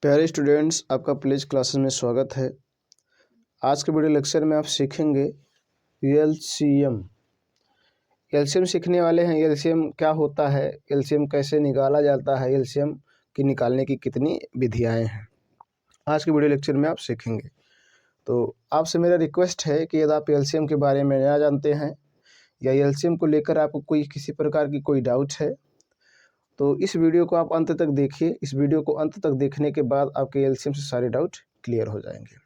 प्यारे स्टूडेंट्स, आपका please classes में स्वागत है। आज के वीडियो लेक्चर में आप सीखेंगे एलसीएम। एलसीएम सीखने वाले हैं। एलसीएम क्या होता है, एलसीएम कैसे निकाला जाता है, एलसीएम की निकालने की कितनी विधियां हैं, आज के वीडियो लेक्चर में आप सीखेंगे। तो आपसे मेरा रिक्वेस्ट है कि यदि आप एलसीएम के बारे में नया जानते हैं या एलसीएम को लेकर आपको कोई किसी प्रकार की कोई डाउट है तो इस वीडियो को आप अंत तक देखिए। इस वीडियो को अंत तक देखने के बाद आपके एलसीएम से सारे डाउट क्लियर हो जाएंगे।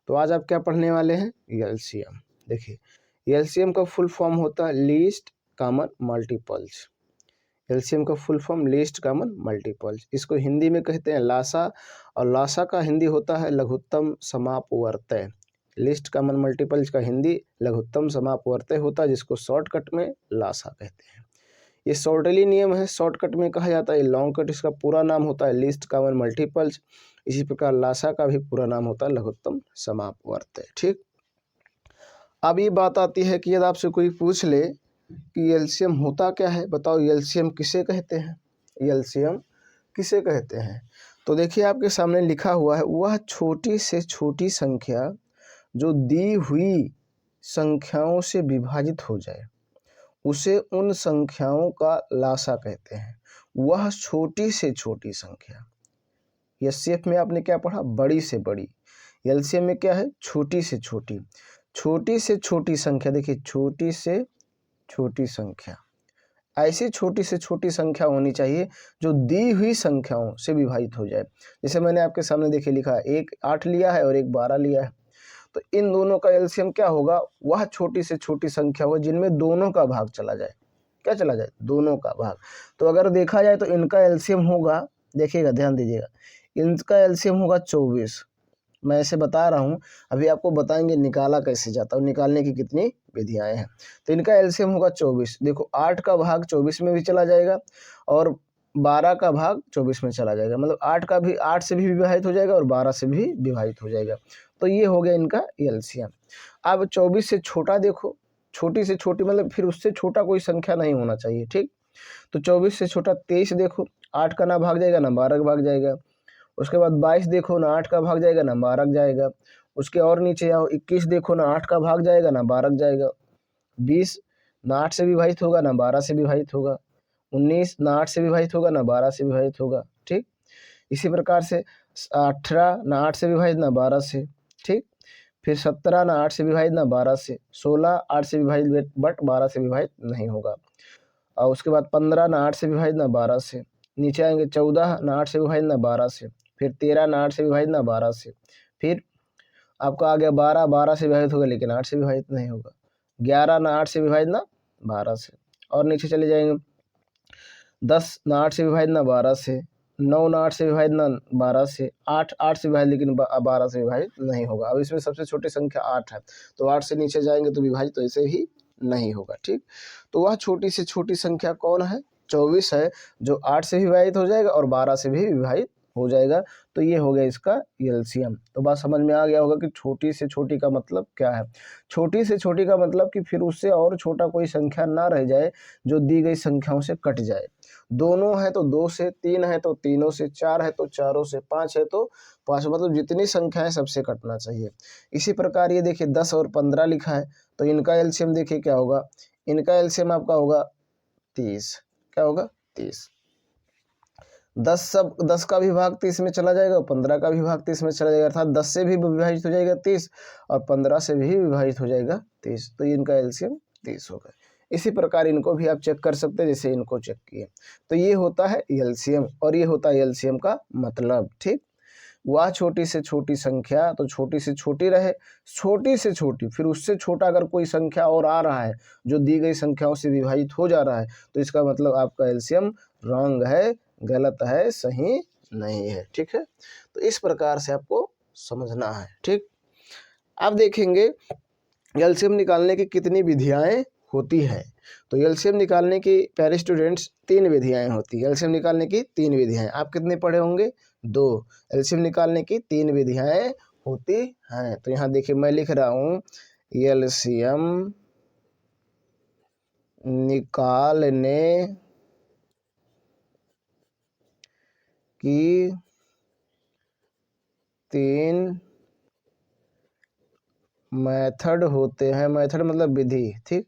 तो आज आप क्या पढ़ने वाले हैं, एलसीएम। देखिए, एलसीएम का फुल फॉर्म होता है लीस्ट कॉमन मल्टीपल्स। एलसीएम का full form least common multiples. इसको हिंदी में कहते हैं लासा, और लासा का हिंदी होता है लघुत्तम समापवर्तय। लिस्ट कॉमन मल्टीपल्स का हिंदी लघुत्तम समापवर्तय होता है, जिसको शॉर्टकट में लासा कहते हैं। ये शॉर्टली नियम है, शॉर्टकट में कहा जाता है। लॉन्ग कट इसका पूरा नाम होता है लिस्ट कॉमन मल्टीपल्स। इसी प्रकार लासा का भी पूरा नाम होता है लघुत्तम समापवर्तय। ठीक, अब ये बात आती है कि यदि आपसे कोई पूछ ले कि एलसीएम होता क्या है, बताओ एलसीएम किसे कहते हैं, एलसीएम किसे कहते हैं। तो देखिए, आपके सामने लिखा हुआ है, वह छोटी से छोटी संख्या जो दी हुई संख्याओं से विभाजित हो जाए उसे उन संख्याओं का लासा कहते हैं। वह छोटी से छोटी संख्या, एचसीएफ में आपने क्या पढ़ा, बड़ी से बड़ी। एलसीएम में क्या है, छोटी से छोटी। छोटी से छोटी संख्या, देखिए छोटी से छोटी संख्या, ऐसी छोटी से छोटी संख्या होनी चाहिए जो दी हुई संख्याओं से विभाजित हो जाए। जैसे मैंने आपके सामने देखिए लिखा है, एक 8 लिया है और एक 12 लिया है, तो इन दोनों का एलसीएम क्या होगा, वह छोटी से छोटी संख्या होगा जिनमें दोनों का भाग चला जाए। क्या चला जाए, दोनों का भाग। तो अगर देखा जाए तो इनका एलसीएम होगा, देखिएगा ध्यान दीजिएगा, इनका एलसीएम होगा 24। मैं ऐसे बता रहा हूँ, अभी आपको बताएंगे निकाला कैसे जाता है और निकालने की कितनी विधियाएं हैं। तो इनका एलसीएम होगा 24। देखो 8 का भाग 24 में भी चला जाएगा और 12 का भाग 24 में चला जाएगा, मतलब 8 का भी 8 से भी विभाजित हो जाएगा और 12 से भी विभाजित हो जाएगा। तो ये हो गया इनका एलसीएम। अब 24 से छोटा देखो, छोटी से छोटी मतलब फिर उससे छोटा कोई संख्या नहीं होना चाहिए। ठीक, तो 24 से छोटा 23 देखो, 8 का ना भाग जाएगा ना 12 का भाग जाएगा। उसके बाद 22 देखो, ना 8 का भाग जाएगा ना 12 का जाएगा। उसके और नीचे आओ, 21 देखो, ना 8 का भाग जाएगा ना 12 का जाएगा। 20 ना 8 से विभाजित होगा ना 12 से विभाजित होगा। 19 ना 8 से विभाजित होगा ना 12 से विभाजित होगा। ठीक, इसी प्रकार से 18 ना 8 से विभाजित ना 12 से। ठीक, फिर 17 ना 8 से विभाजित ना 12 से। 16 8 से विभाजित बट 12 से विभाजित नहीं होगा। और उसके बाद 15 ना 8 से विभाजित ना 12 से। नीचे आएंगे 14 ना 8 से विभाजित ना 12 से। फिर 13 ना 8 से विभाजित ना 12 से। फिर आपका आ गया 12 से विभाजित होगा लेकिन 8 से विभाजित नहीं होगा। 11 ना 8 से विभाजित ना 12 से। और नीचे चले जाएंगे 10 ना 8 से विभाजित ना 12 से। 9 ना 8 से विभाजित ना 12 से। 8 से विभाजित लेकिन 12 से विभाजित नहीं होगा। अब इसमें सबसे छोटी संख्या 8 है, तो 8 से नीचे जाएंगे तो विभाजित तो ऐसे ही नहीं होगा। ठीक, तो वह छोटी से छोटी संख्या कौन है, 24 है, जो 8 से विभाजित हो जाएगा और 12 से भी विभाजित हो जाएगा। तो ये हो गया इसका एलसीएम। तो बात समझ में आ गया होगा कि छोटी से छोटी का मतलब क्या है। छोटी से छोटी का मतलब कि फिर उससे और छोटा कोई संख्या ना रह जाए जो दी गई संख्याओं से कट जाए। दोनों है तो 2 से, 3 है तो तीनों से, 4 है तो चारों से, 5 है तो 5, मतलब जितनी संख्याएं सबसे कटना चाहिए। इसी प्रकार ये देखिए 10 और 15 लिखा है, तो इनका एलसीएम देखिए क्या होगा, इनका एलसीएम आपका होगा 30। क्या होगा, 30। 10 का भी भाग 30 में चला जाएगा, 15 का भी भाग 30 में चला जाएगा, अर्थात 10 से भी विभाजित हो जाएगा 30 और 15 से भी विभाजित हो जाएगा 30। तो इनका एलसीएम 30 होगा। इसी प्रकार इनको भी आप चेक कर सकते हैं जैसे इनको चेक किए। तो ये होता है एलसीएम और ये होता है एलसीएम का मतलब। ठीक, वह छोटी से छोटी संख्या, तो छोटी से छोटी रहे, छोटी से छोटी, फिर उससे छोटा अगर कोई संख्या और आ रहा है जो दी गई संख्याओं से विभाजित हो जा रहा है, तो इसका मतलब आपका एलसीएम रॉन्ग है, गलत है, सही नहीं है। ठीक है, तो इस प्रकार से आपको समझना है। ठीक, अब देखेंगे एलसीएम निकालने की कितनी विधियाएं होती है। तो एलसीएम निकालने की प्यारे स्टूडेंट्स 3 विधियाएं होती है। एलसीएम निकालने की 3 विधियाएं, आप कितने पढ़े होंगे, 2। एलसीएम निकालने की 3 विधियाएं होती हैं। तो यहाँ देखिए मैं लिख रहा हूँ, एलसीएम निकालने की 3 मेथड होते हैं, मेथड मतलब विधि, ठीक,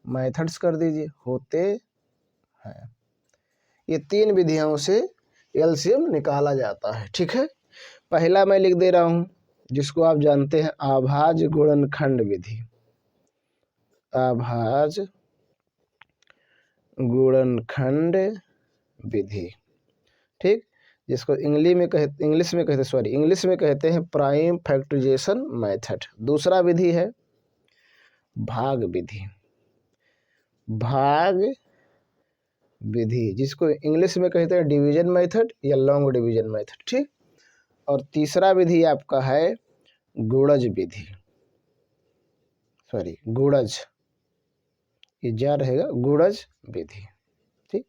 मेथड्स कर दीजिए, होते हैं। ये 3 विधियों से एलसीएम निकाला जाता है, ठीक है। पहला मैं लिख दे रहा हूँ जिसको आप जानते हैं, अभाज्य गुणनखंड विधि, अभाज्य गुणनखंड विधि, ठीक, जिसको इंग्लिश में कहते हैं प्राइम फैक्टराइजेशन मेथड। दूसरा विधि है भाग विधि, भाग विधि जिसको इंग्लिश में कहते हैं डिवीजन मेथड या लॉन्ग डिवीजन मेथड, ठीक। और तीसरा विधि आपका है गुणज विधि, गुणज, ये जा रहेगा गुणज विधि, ठीक।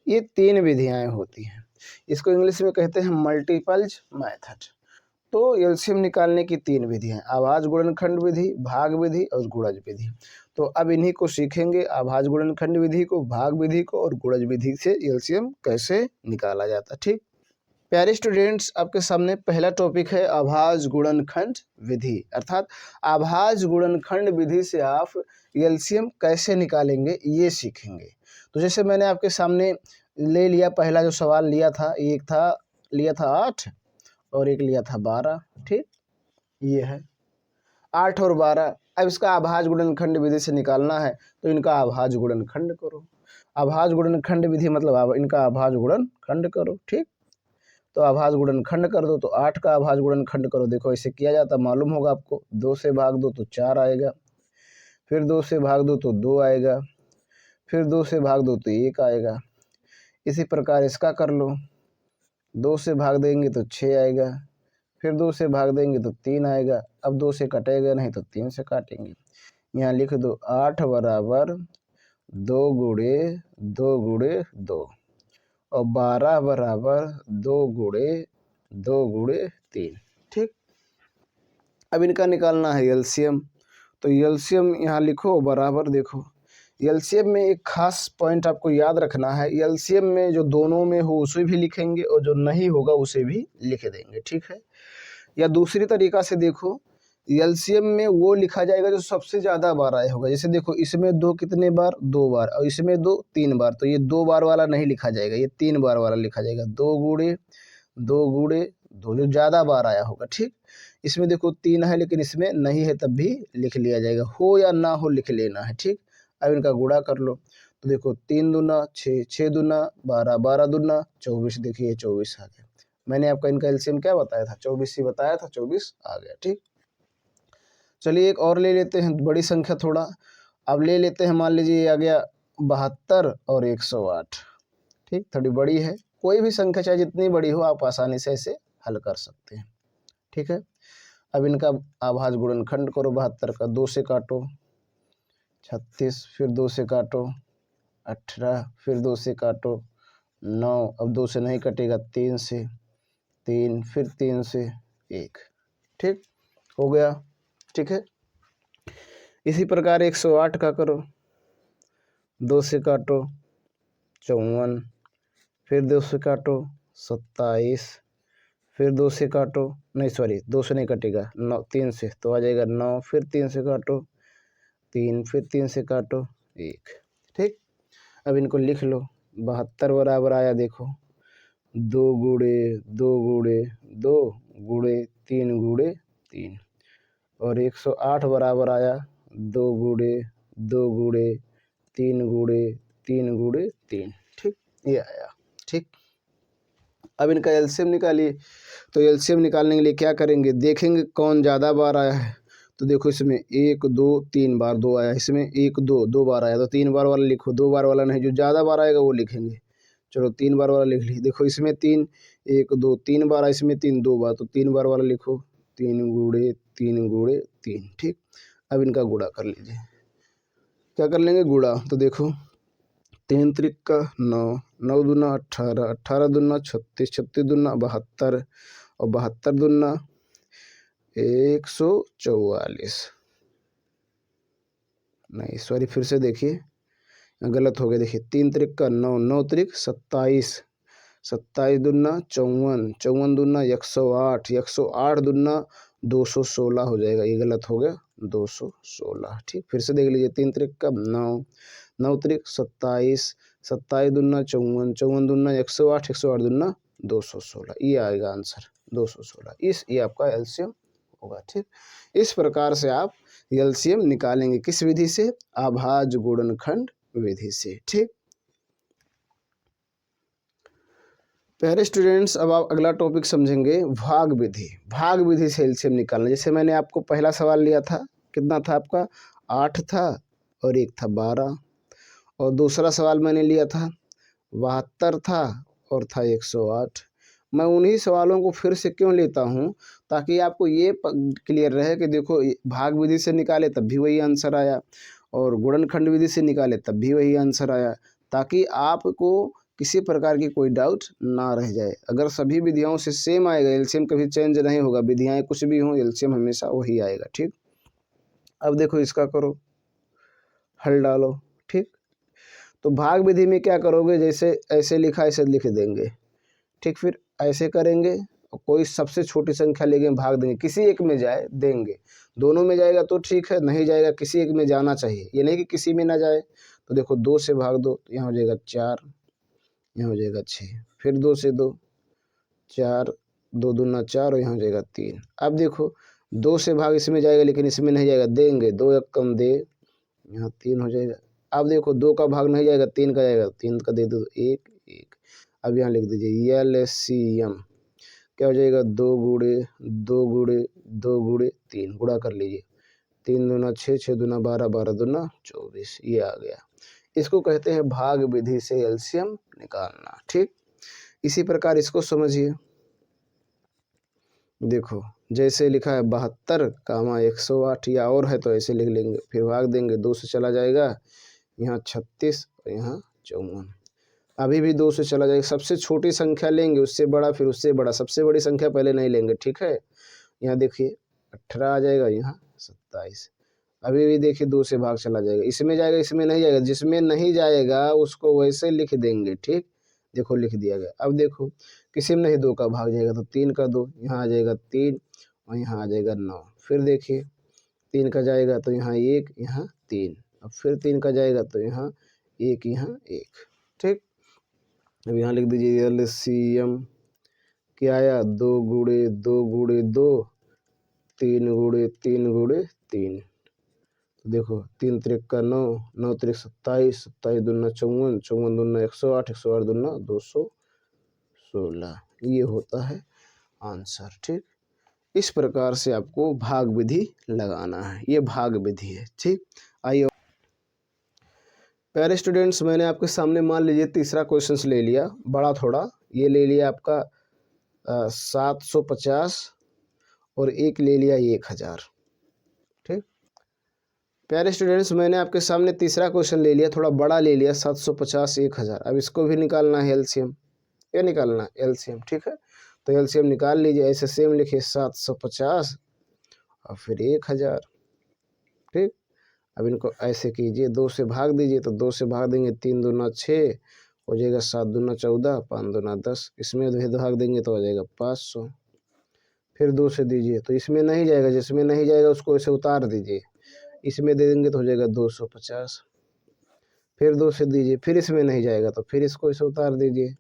ये 3 विधियां होती हैं, इसको इंग्लिश में कहते हैं मल्टीपल्स मेथड। तो एलसीएम निकालने की 3 विधियां, आभाज्य गुणनखंड विधि, भाग विधि और गुणज विधि। तो अब इन्हीं को सीखेंगे, आभाज्य गुणनखंड विधि को, भाग विधि को और गुणज विधि से एलसीएम कैसे निकाला जाता है, ठीक। प्यारे स्टूडेंट्स, आपके सामने पहला टॉपिक है आभाज्य गुणनखंड विधि, अर्थात आभाज्य गुणनखंड विधि से आप एलसीएम कैसे निकालेंगे ये सीखेंगे। तो जैसे मैंने आपके सामने ले लिया, पहला जो सवाल लिया था, एक लिया था 8 और एक लिया था 12, ठीक, ये है 8 और 12। अब इसका आभाज्य गुणनखंड विधि से निकालना है तो इनका आभाज्य गुणनखंड करो। आभाज्य गुणनखंड विधि मतलब इनका आभाज्य गुणनखंड करो, ठीक। तो आभाज्य गुणनखंड कर दो, तो 8 का आभाज्य गुणनखंड करो। देखो ऐसे किया जाता, मालूम होगा आपको। 2 से भाग दो तो 4 आएगा, फिर 2 से भाग दो तो 2 आएगा, फिर 2 से भाग दो तो 1 आएगा। इसी प्रकार इसका कर लो, 2 से भाग देंगे तो 6 आएगा, फिर 2 से भाग देंगे तो 3 आएगा। अब 2 से कटेगा नहीं तो 3 से काटेंगे। यहाँ लिख दो 8 बराबर 2 गुणे 2 गुणे 2 और 12 बराबर 2 गुणे 2 गुणे 3, ठीक। अब इनका निकालना है एलसीएम। तो एलसीएम यहाँ लिखो बराबर, देखो एलसीएम में एक खास पॉइंट आपको याद रखना है, एलसीएम में जो दोनों में हो उसे भी लिखेंगे और जो नहीं होगा उसे भी लिख देंगे, ठीक है। या दूसरी तरीका से देखो, एलसीएम में वो लिखा जाएगा जो सबसे ज़्यादा बार आया होगा। जैसे देखो इसमें 2 कितने बार, 2 बार, और इसमें 2 3 बार, तो ये 2 बार वाला नहीं लिखा जाएगा, ये 3 बार वाला लिखा जाएगा। 2 गुणे 2 गुणे 2 जो ज़्यादा बार आया होगा, ठीक। इसमें देखो 3 है लेकिन इसमें नहीं है, तब भी लिख लिया जाएगा, हो या ना हो लिख लेना है, ठीक। अब इनका गुणा कर लो, तो देखो 3 दूना 6, 6 दूना 12, 12 दूना 24, देखिए 24 आ गया। मैंने आपका इनका एलसीएम क्या बताया था, 24 ही बताया था, 24 आ गया, ठीक। चलिए एक और ले लेते हैं, बड़ी संख्या थोड़ा। अब ले लेते हैं, मान लीजिए आ गया 72 और 108, ठीक, थोड़ी बड़ी है। कोई भी संख्या चाहे जितनी बड़ी हो आप आसानी से इसे हल कर सकते हैं, ठीक है। अब इनका आभाज्य गुणनखंड करो, 72 का 2 से काटो 36, फिर 2 से काटो 18, फिर 2 से काटो 9, अब 2 से नहीं कटेगा, 3 से 3, फिर 3 से 1, ठीक हो गया, ठीक है। इसी प्रकार 108 का करो, 2 से काटो 54, फिर 2 से काटो 27, फिर 2 से काटो, नहीं सॉरी 2 से नहीं कटेगा, 9, 3 से तो आ जाएगा 9, फिर 3 से काटो 3, फिर 3 से काटो 1, ठीक। अब इनको लिख लो, 72 बराबर आया, देखो 2 गुणे 2 गुणे 2 गुणे 3 गुणे 3, और 108 बराबर आया 2 गुणे 2 गुणे 3 गुणे 3 गुणे 3, ठीक, ये आया, ठीक। अब इनका एलसीएम निकालिए। तो एलसीएम निकालने के लिए क्या करेंगे, देखेंगे कौन ज़्यादा बार आया है। तो देखो इसमें 1 2 3 बार 2 आया, इसमें 1 2 2 बार आया, तो 3 बार वाला लिखो, 2 बार वाला नहीं, जो ज़्यादा बार आएगा वो लिखेंगे। चलो 3 बार वाला लिख ली, देखो इसमें 3 1 2 3 बार, इसमें 3 2 बार, तो 3 बार वाला लिखो, 3 गुणे 3 गुणे 3, ठीक। अब इनका गुणा कर लीजिए, क्या कर लेंगे, गुणा। तो देखो 3 त्रिक का 9, 9 दूना 18, 18 दूना 36, 36 दूना 72 और 72 दूना 144, नहीं सॉरी फिर से देखिए गलत हो गया, देखिए 3 त्रिक का 9, 9 त्रिक 27, 27 दूना 54, 54 दूना 108, 108 दूना 216 हो जाएगा। ये गलत हो गया, 216। ठीक, फिर से देख लीजिए, 3 त्रिक का 9, 9 त्रिक 27, 27 दूना 54, 54 दूना 108, 108 दूना 216। ये आएगा आंसर 216। ये आपका एलसीएम होगा। ठीक, इस प्रकार से आप एलसीएम निकालेंगे, किस विधि से? अभाज्य गुणनखंड विधि से। ठीक, प्यारे स्टूडेंट्स, अब आप अगला टॉपिक समझेंगे भाग विधि। भाग विधि से एलसीएम निकालना। जैसे मैंने आपको पहला सवाल लिया था, कितना था आपका? 8 था और एक था 12। और दूसरा सवाल मैंने लिया था 72 था और था 108। मैं उन्हीं सवालों को फिर से क्यों लेता हूँ? ताकि आपको ये क्लियर रहे कि देखो, भाग विधि से निकाले तब भी वही आंसर आया, और गुणनखंड विधि से निकाले तब भी वही आंसर आया, ताकि आपको किसी प्रकार की कोई डाउट ना रह जाए। अगर सभी विधियों से सेम आएगा, एलसीएम कभी चेंज नहीं होगा, विधियाँ कुछ भी हों, एलसीएम हमेशा वही आएगा। ठीक, अब देखो इसका करो, हल डालो। ठीक, तो भाग विधि में क्या करोगे? जैसे ऐसे लिखा ऐसे लिख देंगे। ठीक, फिर ऐसे करेंगे, कोई सबसे छोटी संख्या लेंगे, भाग देंगे, किसी एक में जाए देंगे। दोनों में जाएगा तो ठीक है, नहीं जाएगा किसी एक में जाना चाहिए, ये नहीं कि किसी में ना जाए। तो देखो 2 से भाग दो, तो यहाँ हो जाएगा 4, यहाँ हो जाएगा 6, फिर 2 से 2, 4, 2 दूना 4 और यहाँ हो जाएगा 3। अब देखो 2 से भाग इसमें जाएगा लेकिन इसमें नहीं जाएगा, देंगे, 2 एक कम दे, यहाँ 3 हो जाएगा। अब देखो 2 का भाग नहीं जाएगा, 3 का जाएगा, 3 का दे दो 1 1। अब यहाँ लिख दीजिए एलसीएम क्या हो जाएगा? 2 गुणे 2 गुणे 2 गुणे 3, गुणा कर लीजिए। 3 दूना 6, 6 दूना 12, 12 दूना 24, ये आ गया। इसको कहते हैं भाग विधि से एलसीएम निकालना। ठीक, इसी प्रकार इसको समझिए। देखो जैसे लिखा है 72, 108, या और है तो ऐसे लिख लेंगे, फिर भाग देंगे, 2 से चला जाएगा, यहाँ 36 और यहाँ 54। अभी भी 2 से चला जाएगा, सबसे छोटी संख्या लेंगे, उससे बड़ा, फिर उससे बड़ा, सबसे बड़ी संख्या पहले नहीं लेंगे। ठीक है, यहाँ देखिए 18 आ जाएगा, यहाँ 27। अभी भी देखिए 2 से भाग चला जाएगा, इसमें जाएगा इसमें नहीं जाएगा, जिसमें नहीं जाएगा उसको वैसे लिख देंगे। ठीक, देखो लिख दिया गया। अब देखो किसी में नहीं 2 का भाग जाएगा तो 3 का 2, यहाँ आ जाएगा 3 और यहाँ आ जाएगा 9। फिर देखिए 3 का जाएगा तो यहाँ 1, यहाँ 3, अब फिर 3 का जाएगा तो यहाँ 1, यहाँ 1। ठीक, अब यहाँ लिख दीजिए एलसीएम क्या आया? 2 गुणे 2 गुणे 2, 3 गुणे 3 गुणे 3। देखो 3 त्रिक का 9, 9 त्रिक 27, 27 दूना 54, 54 दूना 108, 108 दूना 216। ये होता है आंसर। ठीक, इस प्रकार से आपको भाग विधि लगाना है, ये भाग विधि है। ठीक, आइए प्यारे स्टूडेंट्स, मैंने आपके सामने मान लीजिए तीसरा क्वेश्चन ले लिया, बड़ा थोड़ा, ये ले लिया आपका 750 और एक ले लिया 1000। ठीक, प्यारे स्टूडेंट्स, मैंने आपके सामने तीसरा क्वेश्चन ले लिया, थोड़ा बड़ा ले लिया, 750 1000। अब इसको भी निकालना है एलसीएम, ये निकालना है एलसीएम। ठीक है, तो एलसीएम निकाल लीजिए, ऐसे सेम लिखिए 750 और फिर 1000। ठीक, अब इनको ऐसे कीजिए, 2 से भाग दीजिए, तो 2 से भाग देंगे, 3 दूना 6 हो जाएगा, 7 दूना 14, 5 दूना 10, इसमें भेद भाग देंगे तो हो जाएगा 500। फिर 2 से दीजिए, तो इसमें नहीं जाएगा, जिसमें नहीं जाएगा उसको ऐसे उतार दीजिए, इसमें दे देंगे तो हो जाएगा 250। फिर 2 से दीजिए, फिर इसमें नहीं जाएगा तो फिर इसको ऐसे उतार दीजिए,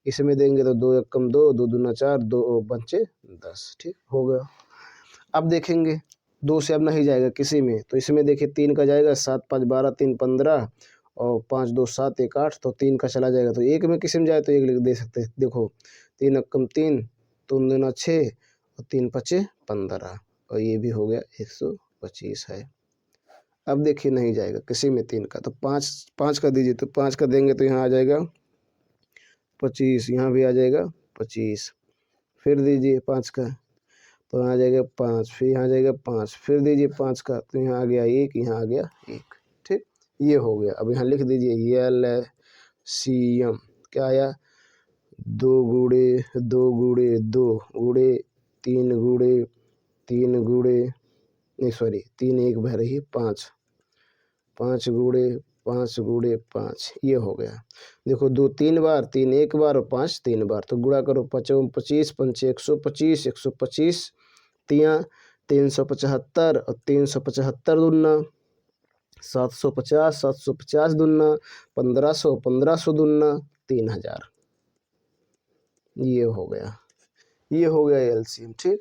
इसमें देंगे तो 2 एक कम 2, 2 दूना 4, 2 बचे 10। ठीक, हो गया। अब देखेंगे 2 से अब नहीं जाएगा किसी में, तो इसमें देखिए 3 का जाएगा, 7 5 12, 3 15 और 5 2 7 1 8, तो 3 का चला जाएगा, तो एक में किसी में जाए तो एक लिख दे सकते हैं। देखो 3 कम 3, 3 दूना 6 और 3 पचे 15, और ये भी हो गया 125 है। अब देखिए नहीं जाएगा किसी में 3 का, तो 5 का दीजिए, तो 5 का देंगे तो यहाँ आ जाएगा 25, यहाँ भी आ जाएगा 25। फिर दीजिए 5 का, तो यहाँ आ जाएगा 5, फिर यहाँ आ जाएगा 5, फिर दीजिए 5 का, तो यहाँ आ गया 1, यहाँ आ गया 1। ठीक, ये हो गया। अब यहाँ लिख दीजिए एलसीएम क्या आया? 2 गुणे 2 गुणे 2 गुणे 3 गुणे 3 गुणे नहीं सॉरी 3 1 बह रही 5, 5 गुणे 5 गुणे 5 ये हो गया। देखो 2 3 बार, 3 1 बार और 5 3 बार, तो गुणा करो 5 25 5 125 125 तियाँ 375 और 375 दूना 750 750 दूना 1500 1500 दूना 3000। ये हो गया एलसीएम। ठीक,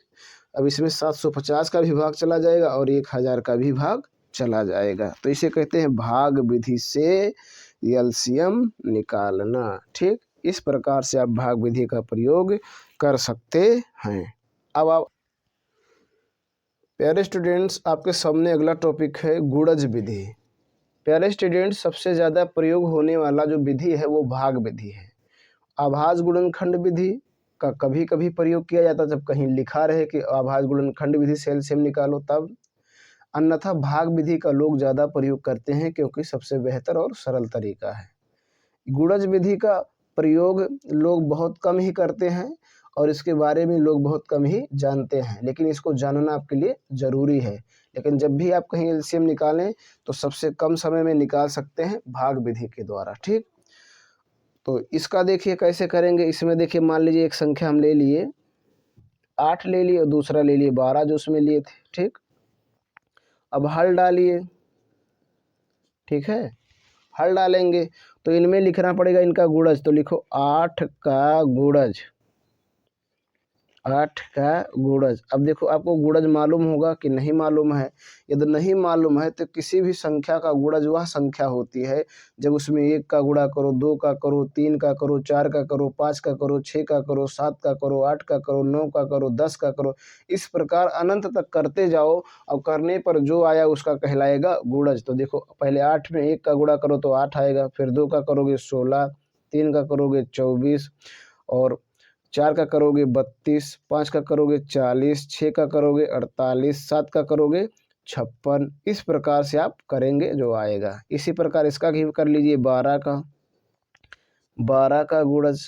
अब इसमें 750 का भी भाग चला जाएगा और 1000 का भी भाग चला जाएगा, तो इसे कहते हैं भाग विधि से एलसीएम निकालना। ठीक, इस प्रकार से आप भाग विधि का प्रयोग कर सकते हैं। अब आप प्यारे स्टूडेंट्स, आपके सामने अगला टॉपिक है गुणज विधि। प्यारे स्टूडेंट्स, सबसे ज़्यादा प्रयोग होने वाला जो विधि है वो भाग विधि है। आभास गुणनखंड विधि का कभी कभी प्रयोग किया जाता है जब कहीं लिखा रहे कि आभास गुणनखंड विधि से एलसीएम निकालो तब, अन्यथा भाग विधि का लोग ज़्यादा प्रयोग करते हैं क्योंकि सबसे बेहतर और सरल तरीका है। गुणज विधि का प्रयोग लोग बहुत कम ही करते हैं और इसके बारे में लोग बहुत कम ही जानते हैं, लेकिन इसको जानना आपके लिए ज़रूरी है। लेकिन जब भी आप कहीं एलसीएम निकालें तो सबसे कम समय में निकाल सकते हैं भाग विधि के द्वारा। ठीक, तो इसका देखिए कैसे करेंगे। इसमें देखिए, मान लीजिए एक संख्या हम ले लिए 8 ले लिए और दूसरा ले लिए 12 जो उसमें लिए थे। ठीक, अब हल डालिए। ठीक है, हल डालेंगे तो इनमें लिखना पड़ेगा इनका गुणज, तो लिखो 8 का गुणज, 8 का गुणज। अब देखो आपको गुणज मालूम होगा कि नहीं मालूम है। यदि नहीं मालूम है तो किसी भी संख्या का गुणज वह संख्या होती है जब उसमें 1 का गुणा करो, 2 का करो, 3 का करो, 4 का करो, 5 का करो, 6 का करो, 7 का करो, 8 का करो, 9 का करो, 10 का करो, इस प्रकार अनंत तक करते जाओ और करने पर जो आया उसका कहलाएगा गुणज। तो देखो पहले 8 में 1 का गुणा करो तो 8 आएगा, फिर 2 का करोगे 16, 3 का करोगे 24 और 4 का करोगे 32, 5 का करोगे 40, 6 का करोगे 48, 7 का करोगे 56। इस प्रकार से आप करेंगे जो आएगा। इसी प्रकार इसका भी कर लीजिए 12 का गुणज,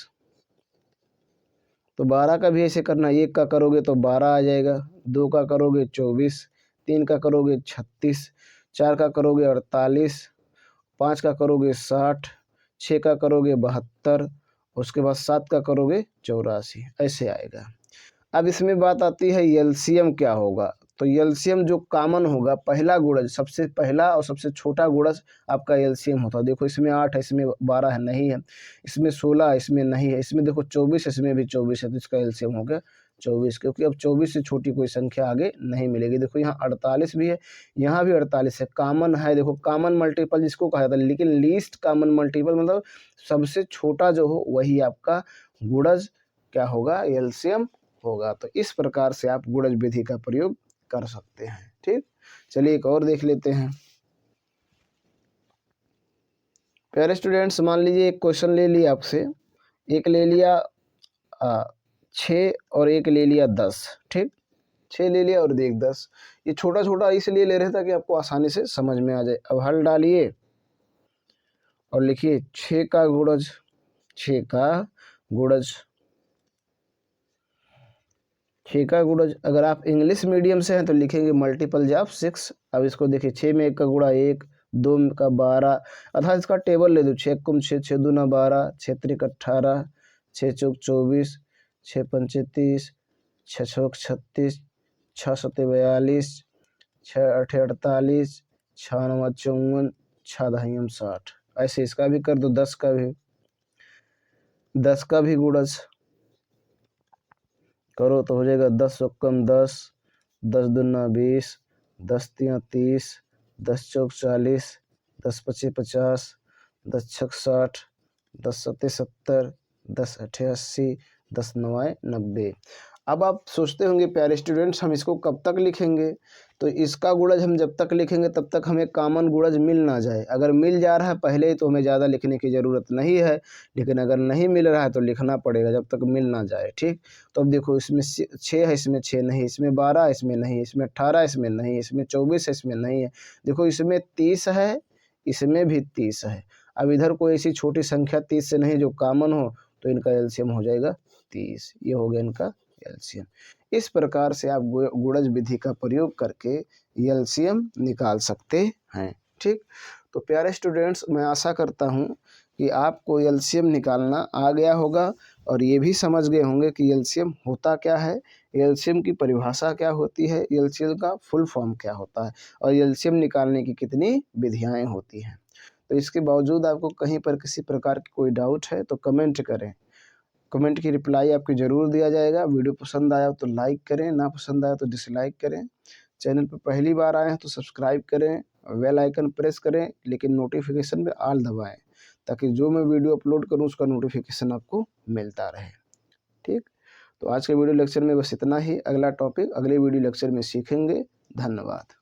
तो 12 का भी ऐसे करना। 1 का करोगे तो 12 आ जाएगा, 2 का करोगे 24, 3 का करोगे 36, 4 का करोगे 48, 5 का करोगे 60, 6 का करोगे 72, उसके बाद 7 का करोगे 84, ऐसे आएगा। अब इसमें बात आती है एलसीएम क्या होगा। तो एलसीएम जो कॉमन होगा, पहला गुणज, सबसे पहला और सबसे छोटा गुणज आपका एलसीएम होता है। देखो इसमें 8 है, इसमें 12 है, नहीं है। इसमें 16 है, इसमें नहीं है। इसमें देखो 24 है, इसमें भी 24 है, तो इसका एलसीएम हो गया 24, क्योंकि अब 24 से छोटी कोई संख्या आगे नहीं मिलेगी। देखो यहाँ 48 भी है, यहाँ भी 48 है, कॉमन है। देखो कॉमन मल्टीपल जिसको कहा जाता है, लेकिन लीस्ट कॉमन मल्टीपल मतलब सबसे छोटा जो हो वही आपका गुणज क्या होगा, एलसीएम होगा। तो इस प्रकार से आप गुणज विधि का प्रयोग कर सकते हैं। ठीक, चलिए एक और देख लेते हैं। प्यारे स्टूडेंट्स, मान लीजिए एक क्वेश्चन ले लिया आपसे, एक ले लिया 6 और एक ले लिया 10। ठीक, 6 ले लिया और देख 10। ये छोटा छोटा इसलिए ले रहे था कि आपको आसानी से समझ में आ जाए। अब हल डालिए और लिखिए 6 का गुणज, 6 का गुणज, 6 का गुणज। अगर आप इंग्लिश मीडियम से हैं तो लिखेंगे मल्टीपल ऑफ 6। अब इसको देखिए, 6 में 1 का गुणा 1, 2 का 12, अर्थात इसका टेबल ले दो। 6 कुम 6, 6 दूना 12, 6 त्रिक 18, 6 चौक 24, 6 पंचे 30, 6 छक 36, 6 सत्ते 42, 6 अठे 48, 6 नवा 54, 6 दहियम 60। ऐसे इसका भी कर दो। 10 का भी गुणज करो तो हो जाएगा 10 कम 10, 10 दूना 20, 10 तिया 30, 10 चौक 40, 10 पचे 50, 10 छक 60, 10 सत्ते 70, 10 अठे 80, 10 नवाए 90। अब आप सोचते होंगे प्यारे स्टूडेंट्स हम इसको कब तक लिखेंगे। तो इसका गुणज हम जब तक लिखेंगे तब तक हमें कॉमन गुणज मिल ना जाए। अगर मिल जा रहा है पहले ही तो हमें ज़्यादा लिखने की ज़रूरत नहीं है, लेकिन अगर नहीं मिल रहा है तो लिखना पड़ेगा जब तक मिल ना जाए। ठीक, तो अब देखो इसमें 6 है, इसमें 6 नहीं, इसमें 12 है, इसमें नहीं, इसमें 18 इसमें नहीं, इसमें 24 है, इसमें नहीं है। देखो इसमें 30 है, इसमें भी 30 है। अब इधर कोई ऐसी छोटी संख्या 30 से नहीं जो कॉमन हो, तो इनका एलसीएम हो जाएगा 30। ये हो गया इनका एलसीएम। इस प्रकार से आप गुणज विधि का प्रयोग करके एलसीएम निकाल सकते हैं। ठीक, तो प्यारे स्टूडेंट्स, मैं आशा करता हूँ कि आपको एलसीएम निकालना आ गया होगा और ये भी समझ गए होंगे कि एलसीएम होता क्या है, एलसीएम की परिभाषा क्या होती है, एलसीएम का फुल फॉर्म क्या होता है और एलसीएम निकालने की कितनी विधियाएं होती हैं। तो इसके बावजूद आपको कहीं पर किसी प्रकार की कोई डाउट है तो कमेंट करें, कमेंट की रिप्लाई आपको ज़रूर दिया जाएगा। वीडियो पसंद आया तो लाइक करें, ना पसंद आया तो डिसलाइक करें। चैनल पर पहली बार आए हैं तो सब्सक्राइब करें, बेल आइकन प्रेस करें, लेकिन नोटिफिकेशन में ऑल दबाएं ताकि जो मैं वीडियो अपलोड करूं उसका नोटिफिकेशन आपको मिलता रहे। ठीक, तो आज के वीडियो लेक्चर में बस इतना ही। अगला टॉपिक अगले वीडियो लेक्चर में सीखेंगे। धन्यवाद।